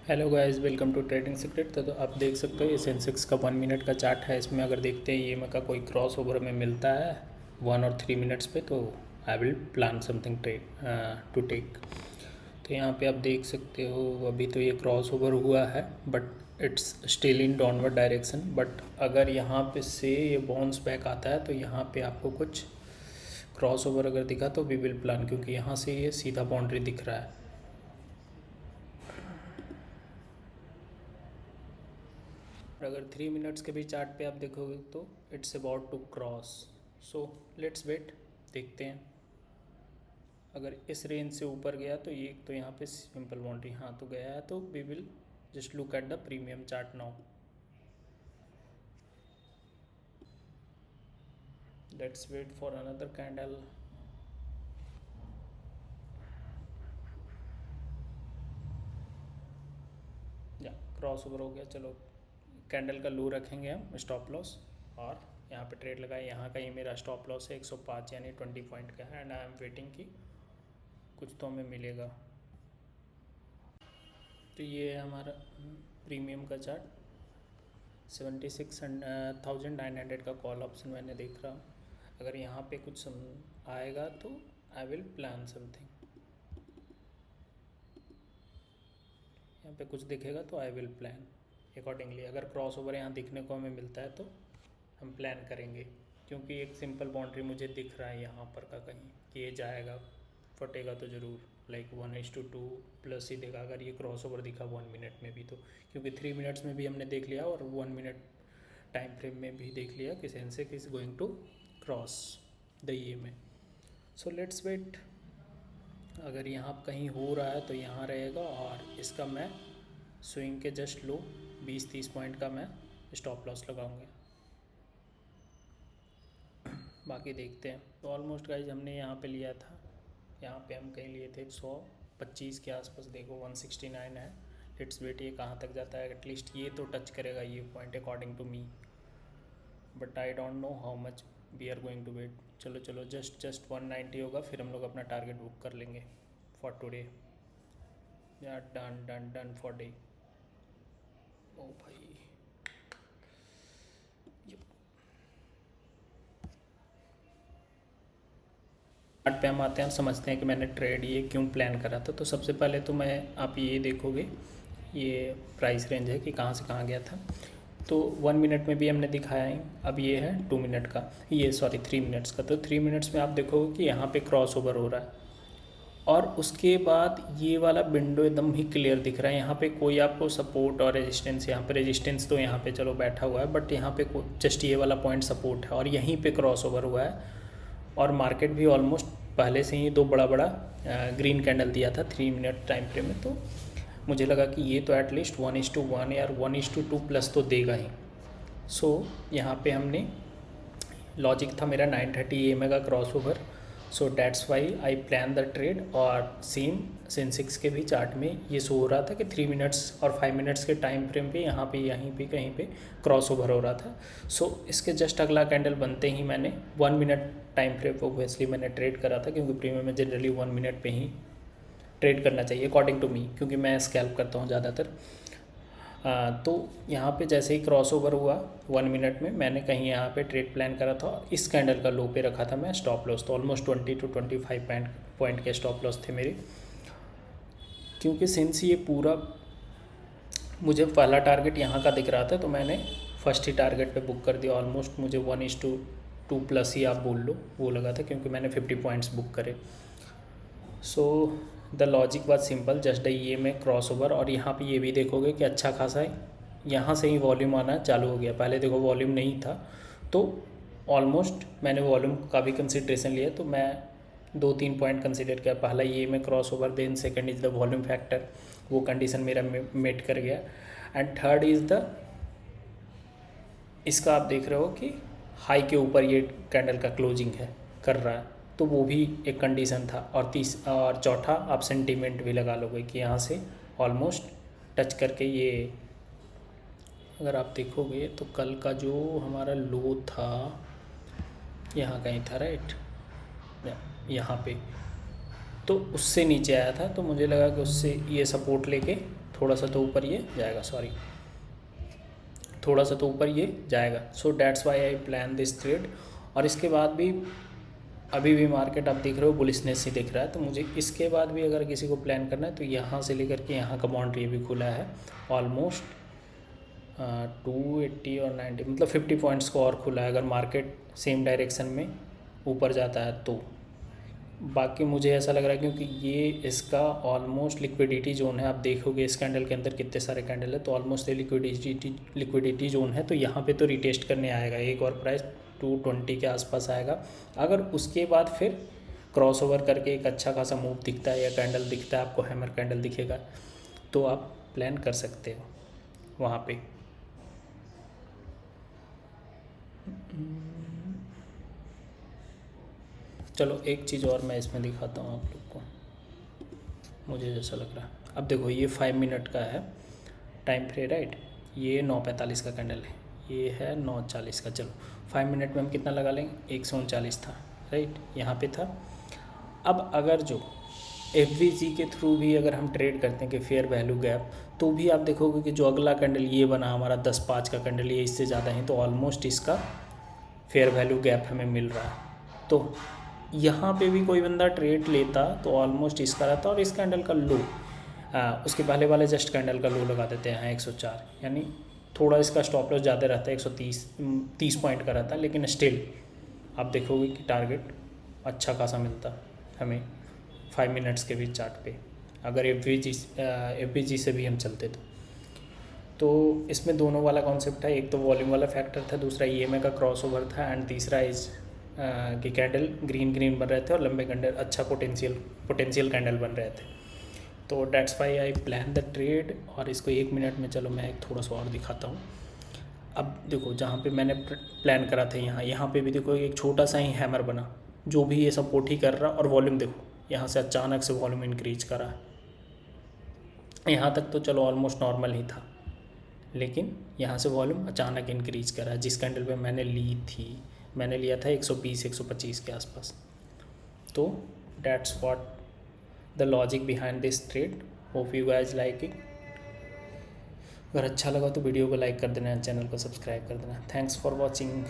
Hello guys, welcome to trading secret. तो आप देख सकते हो ये सेंसेक्स का 1 मिनट का चार्ट है। इसमें अगर देखते हैं ये का कोई क्रॉस ओवर में मिलता है 1 और 3 मिनट्स पे, तो I will plan something to take. तो यहाँ पे आप देख सकते हो अभी तो ये क्रॉस ओवर हुआ है but it's still in downward direction. But अगर यहाँ पे से ये बाउंस बैक आता है तो यहाँ पे आपको कुछ क्रॉस ओवर अगर दिखा तो वी विल प्लान, क्योंकि यहाँ से ये सीधा बाउंड्री दिख रहा है। अगर 3 मिनट्स के भी चार्ट पे आप देखोगे तो it's about to cross. So let's wait, देखते हैं। अगर इस रेंज से ऊपर गया तो ये तो यहाँ पे सिंपल बाउंड्री हाँ तो गया है, तो we will just look at the premium chart now. Let's wait for another candle. या क्रॉस ओवर हो गया, चलो कैंडल का लो रखेंगे हम स्टॉप लॉस, और यहाँ पे ट्रेड लगाए। यहाँ का ये मेरा स्टॉप लॉस है 105 यानी 20 पॉइंट का है, एंड आई एम वेटिंग कि कुछ तो हमें मिलेगा। तो ये है हमारा प्रीमियम का चार्ट। 76,900 का कॉल ऑप्शन मैंने देख रहा हूँ। अगर यहाँ पे कुछ आएगा तो आई विल प्लान समथिंग। यहाँ पे कुछ दिखेगा तो आई विल प्लान अकॉर्डिंगली। अगर क्रॉस ओवर यहाँ दिखने को हमें मिलता है तो हम प्लान करेंगे, क्योंकि एक सिंपल बाउंड्री मुझे दिख रहा है यहाँ पर का कहीं कि ये जाएगा, फटेगा तो ज़रूर, लाइक 1:2 प्लस ही देगा अगर ये क्रॉस ओवर दिखा 1 मिनट में भी। तो क्योंकि 3 मिनट्स में भी हमने देख लिया और 1 मिनट टाइम फ्रेम में भी देख लिया कि Sensex is going to cross the EMA। So let's wait. अगर यहाँ कहीं हो रहा है तो यहाँ रहेगा, और इसका मैं स्विंग के जस्ट लो 20-30 पॉइंट का मैं स्टॉप लॉस लगाऊंगा। बाकी देखते हैं। तो ऑलमोस्ट गाइज हमने यहाँ पे लिया था, यहाँ पे हम कहीं लिए थे 125 के आसपास, देखो 169 है। लेट्स वेट ये कहाँ तक जाता है। एटलीस्ट ये तो टच करेगा ये point according to me, but I don't know how much we are going to wait. चलो चलो जस्ट 190 होगा, फिर हम लोग अपना टारगेट बुक कर लेंगे फॉर टुडे। या done done done for day. ओ भाई, चार्ट पे हम आते हैं, हम समझते हैं कि मैंने ट्रेड ये क्यों प्लान करा था। तो सबसे पहले तो मैं आप ये देखोगे ये प्राइस रेंज है कि कहाँ से कहाँ गया था। तो 1 मिनट में भी हमने दिखाया है। अब ये है 2 मिनट का, ये सॉरी 3 मिनट्स का। तो 3 मिनट्स में आप देखोगे कि यहाँ पे क्रॉस ओवर हो रहा है, और उसके बाद ये वाला विंडो एकदम ही क्लियर दिख रहा है। यहाँ पे कोई आपको सपोर्ट और रेजिस्टेंस, यहाँ पे रेजिस्टेंस तो यहाँ पे चलो बैठा हुआ है, बट यहाँ पे जस्ट ये वाला पॉइंट सपोर्ट है, और यहीं पे क्रॉस ओवर हुआ है। और मार्केट भी ऑलमोस्ट पहले से ही दो बड़ा बड़ा ग्रीन कैंडल दिया था 3 मिनट टाइम फ्रेम में। तो मुझे लगा कि ये तो एटलीस्ट 1:1 या 1:2 प्लस तो देगा ही। सो यहाँ पे हमने लॉजिक था मेरा 930 EMA का cross over. So that's why I plan the trade. और सेम सेंसेक्स के भी चार्ट में ये शो हो रहा था कि 3 मिनट्स और 5 मिनट्स के टाइम फ्रेम पे यहाँ पे यहीं पे कहीं पे क्रॉस ओवर हो रहा था। सो इसके जस्ट अगला कैंडल बनते ही मैंने 1 मिनट टाइम फ्रेम को ऑब्वियसली मैंने ट्रेड करा था, क्योंकि प्रीमियम में जनरली 1 मिनट पे ही ट्रेड करना चाहिए अकॉर्डिंग टू मी, क्योंकि मैं स्कैल्प करता हूँ ज़्यादातर। तो यहाँ पे जैसे ही क्रॉस ओवर हुआ 1 मिनट में, मैंने कहीं यहाँ पे ट्रेड प्लान करा था, इस कैंडल का लो पे रखा था मैं स्टॉप लॉस। तो ऑलमोस्ट 20 to 25 पॉइंट के स्टॉप लॉस थे मेरे, क्योंकि सिंस ये पूरा मुझे पहला टारगेट यहाँ का दिख रहा था, तो मैंने फर्स्ट ही टारगेट पे बुक कर दिया। ऑलमोस्ट मुझे 1:2 प्लस ही आप बोल लो वो लगा था, क्योंकि मैंने 50 पॉइंट्स बुक करे। So the logic was simple, just ये में क्रॉस ओवर। और यहाँ पे ये भी देखोगे कि अच्छा खासा है, यहाँ से ही वॉल्यूम आना चालू हो गया। पहले देखो वॉल्यूम नहीं था, तो ऑलमोस्ट मैंने वॉल्यूम का भी कंसिड्रेशन लिया, तो मैं 2-3 पॉइंट कंसिडर किया। पहला ये में cross over, then second is the volume factor, वो कंडीशन मेरा मेट कर गया। एंड थर्ड इज़ द, इसका आप देख रहे हो कि हाई के ऊपर ये कैंडल का क्लोजिंग है कर रहा है, तो वो भी एक कंडीशन था। और चौथा आप सेंटीमेंट भी लगा लोगे कि यहाँ से ऑलमोस्ट टच करके ये, अगर आप देखोगे तो कल का जो हमारा लो था यहाँ कहीं था, राइट, यहाँ पे, तो उससे नीचे आया था। तो मुझे लगा कि उससे ये सपोर्ट लेके थोड़ा सा तो ऊपर ये जाएगा, सॉरी, थोड़ा सा तो ऊपर ये जाएगा। सो that's why I plan this trade. और इसके बाद भी अभी भी मार्केट आप देख रहे हो बुलिशनेस ही दिख रहा है, तो मुझे इसके बाद भी अगर किसी को प्लान करना है तो यहाँ से लेकर के यहाँ का बाउंड्री भी खुला है ऑलमोस्ट 280 और 90, मतलब 50 पॉइंट्स को और खुला है अगर मार्केट सेम डायरेक्शन में ऊपर जाता है तो। बाकी मुझे ऐसा लग रहा है क्योंकि ये इसका ऑलमोस्ट लिक्विडिटी जोन है, आप देखोगे इस कैंडल के अंदर कितने सारे कैंडल है, तो ऑलमोस्ट ये लिक्विडिटी जोन है, तो यहाँ पे तो रिटेस्ट करने आएगा, एक और प्राइस 220 के आसपास आएगा। अगर उसके बाद फिर क्रॉस ओवर करके एक अच्छा खासा मूव दिखता है या कैंडल दिखता है, आपको हैमर कैंडल दिखेगा, तो आप प्लान कर सकते हो वहाँ पे। चलो एक चीज़ और मैं इसमें दिखाता हूँ आप लोग को, मुझे जैसा लग रहा है। अब देखो ये 5 मिनट का है टाइम फ्रेम, राइट, ये 9:45 का कैंडल है, ये है 9:40 का। चलो 5 मिनट में हम कितना लगा लेंगे, 139 था, राइट, यहाँ पे था। अब अगर जो FVG के थ्रू भी अगर हम ट्रेड करते हैं कि फेयर वैल्यू गैप, तो भी आप देखोगे कि जो अगला कैंडल ये बना हमारा 10:05 का कैंडल, ये इससे ज़्यादा है, तो ऑलमोस्ट इसका फेयर वैल्यू गैप हमें मिल रहा है। तो यहाँ पे भी कोई बंदा ट्रेड लेता तो ऑलमोस्ट इसका रहता, और इस कैंडल का लो उसके पहले वाले जस्ट कैंडल का लो लगा देते हैं 104, यानी थोड़ा इसका स्टॉप लॉस ज़्यादा रहता है, 130 पॉइंट का रहता है, लेकिन स्टिल आप देखोगे कि टारगेट अच्छा खासा मिलता हमें 5 मिनट्स के भी चार्ट पे, अगर FVG से भी हम चलते तो इसमें दोनों वाला कॉन्सेप्ट है, एक तो वॉल्यूम वाला फैक्टर था, दूसरा EMA का क्रॉस ओवर था, एंड तीसरा इस कि कैंडल ग्रीन बन रहे थे और लंबे कैंडल अच्छा पोटेंशियल कैंडल बन रहे थे। तो that's why I plan the trade. और इसको 1 मिनट में चलो मैं थोड़ा सा और दिखाता हूँ। अब देखो जहाँ पे मैंने प्लान करा था यहाँ पे भी देखो एक छोटा सा ही हैमर बना, जो भी ये सपोर्ट ही कर रहा, और वॉल्यूम देखो यहाँ से अचानक से वॉल्यूम इंक्रीज करा, यहाँ तक तो चलो ऑलमोस्ट नॉर्मल ही था, लेकिन यहाँ से वॉल्यूम अचानक इंक्रीज करा। जिस कैंडल पे मैंने लिया था 120-125 के आसपास। तो that's what the logic behind this trade. Hope you guys like it. अगर अच्छा लगा तो वीडियो को लाइक कर देना, चैनल को सब्सक्राइब कर देना। Thanks for watching.